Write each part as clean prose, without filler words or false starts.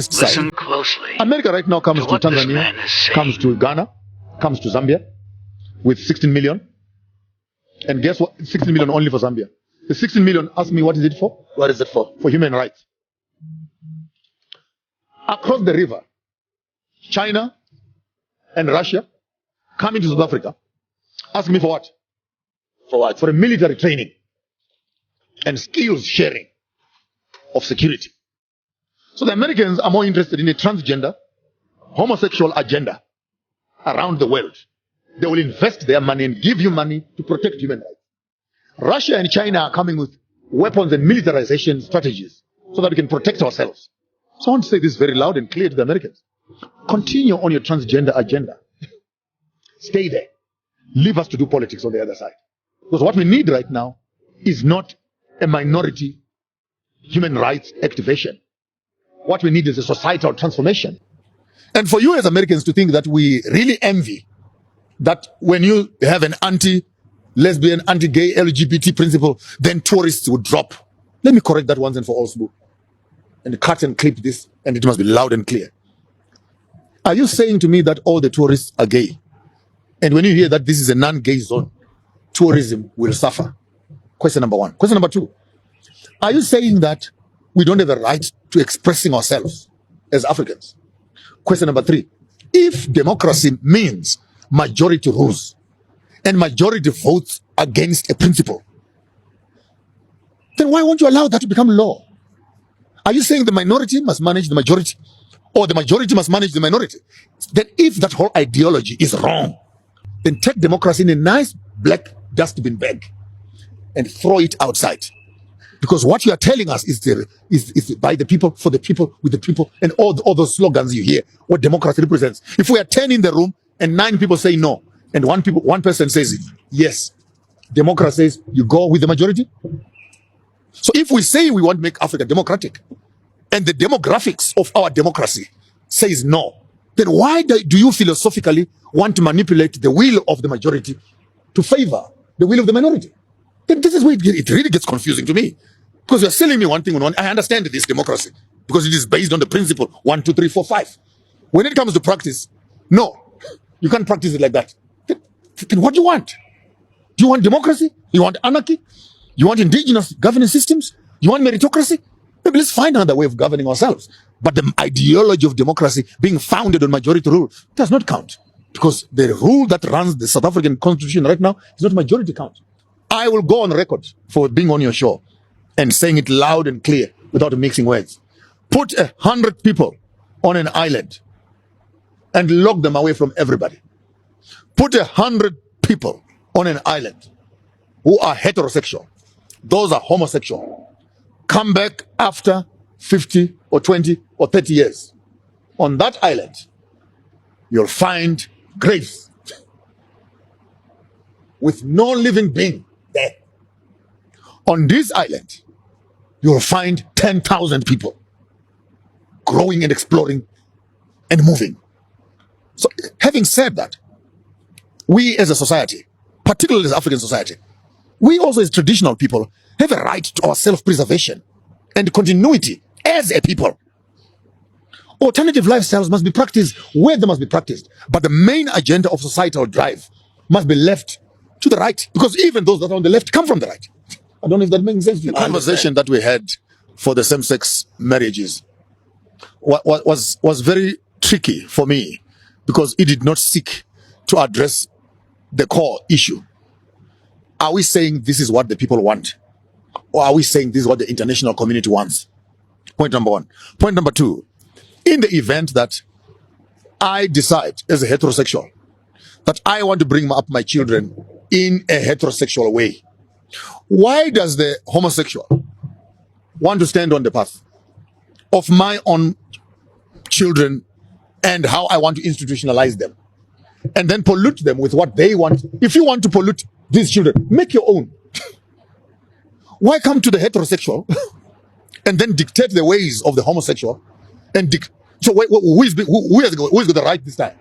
Listen closely. America right now comes to Tanzania, comes to Ghana, comes to Zambia with 16 million. And guess what? 16 million only for Zambia. The 16 million, ask me, what is it for? What is it for? For human rights. Across the river, China and Russia coming to South Africa. Ask me for what? For what? For a military training and skills sharing of security. So the Americans are more interested in a transgender, homosexual agenda around the world. They will invest their money and give you money to protect human rights. Russia and China are coming with weapons and militarization strategies so that we can protect ourselves. So I want to say this very loud and clear to the Americans. Continue on your transgender agenda. Stay there. Leave us to do politics on the other side. Because what we need right now is not a minority human rights activation. What we need is a societal transformation. And for you as Americans to think that we really envy that when you have an anti-lesbian, anti-gay, LGBT principle, then tourists would drop. Let me correct that once and for all, Sbu. And cut and clip this, and it must be loud and clear. Are you saying to me that all the tourists are gay? And when you hear that this is a non-gay zone, tourism will suffer? Question number one. Question number two. Are you saying that we don't have a right to expressing ourselves as Africans? Question number three. If democracy means majority rules and majority votes against a principle, then why won't you allow that to become law? Are you saying the minority must manage the majority or the majority must manage the minority? Then if that whole ideology is wrong, then take democracy in a nice black dustbin bag and throw it outside. Because what you are telling us is by the people, for the people, with the people, and all those slogans you hear, what democracy represents. If we are 10 in the room and 9 people say no, and one person says yes, democracy says you go with the majority. So if we say we want to make Africa democratic, and the demographics of our democracy says no, then why do you philosophically want to manipulate the will of the majority to favor the will of the minority? Then this is where it really gets confusing to me. Because you're selling me one thing on one. I understand this democracy because it is based on the principle 1, 2, 3, 4, 5. When it comes to practice, no, you can't practice it like that. Then what do you want? Do you want democracy? You want anarchy? You want indigenous governance systems? You want meritocracy? Maybe let's find another way of governing ourselves. But the ideology of democracy being founded on majority rule does not count. Because the rule that runs the South African constitution right now is not majority count. I will go on record for being on your show and saying it loud and clear without mixing words. Put 100 people on an island and lock them away from everybody. Put 100 people on an island who are heterosexual. Those are homosexual. Come back after 50 or 20 or 30 years. On that island, you'll find graves with no living being there. On this island, you'll find 10,000 people growing and exploring and moving. So having said that, we as a society, particularly as African society, we also as traditional people have a right to our self-preservation and continuity as a people. Alternative lifestyles must be practiced where they must be practiced, but the main agenda of societal drive must be left to the right, because even those that are on the left come from the right. I don't know if that makes sense to you. The conversation that we had for the same-sex marriages was very tricky for me because it did not seek to address the core issue. Are we saying this is what the people want? Or are we saying this is what the international community wants? Point number one. Point number two, in the event that I decide as a heterosexual that I want to bring up my children in a heterosexual way, why does the homosexual want to stand on the path of my own children and how I want to institutionalize them and then pollute them with what they want? If you want to pollute these children, make your own. Why come to the heterosexual and then dictate the ways of the homosexual? So who has got the right this time?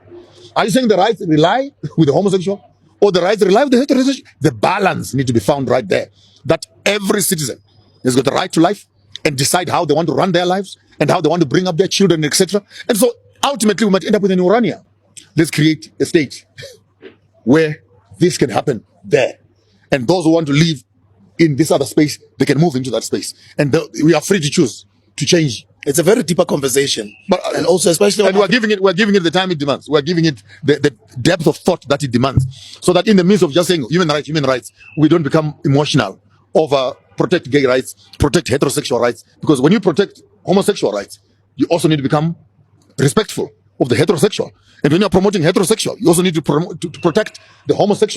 Are you saying the rights rely with the homosexual or the rights rely with the heterosexual? The balance needs to be found right there. That every citizen has got the right to life and decide how they want to run their lives and how they want to bring up their children, etc. And so ultimately we might end up with an Urania. Let's create a state where this can happen there. And those who want to live in this other space, they can move into that space. And we are free to choose to change. It's a very deeper conversation, But and also especially, and we're giving it the time it demands. We're giving it the depth of thought that it demands, so that in the midst of just saying human rights, we don't become emotional over protect gay rights, protect heterosexual rights. Because when you protect homosexual rights, you also need to become respectful of the heterosexual. And when you're promoting heterosexual, you also need to protect the homosexual.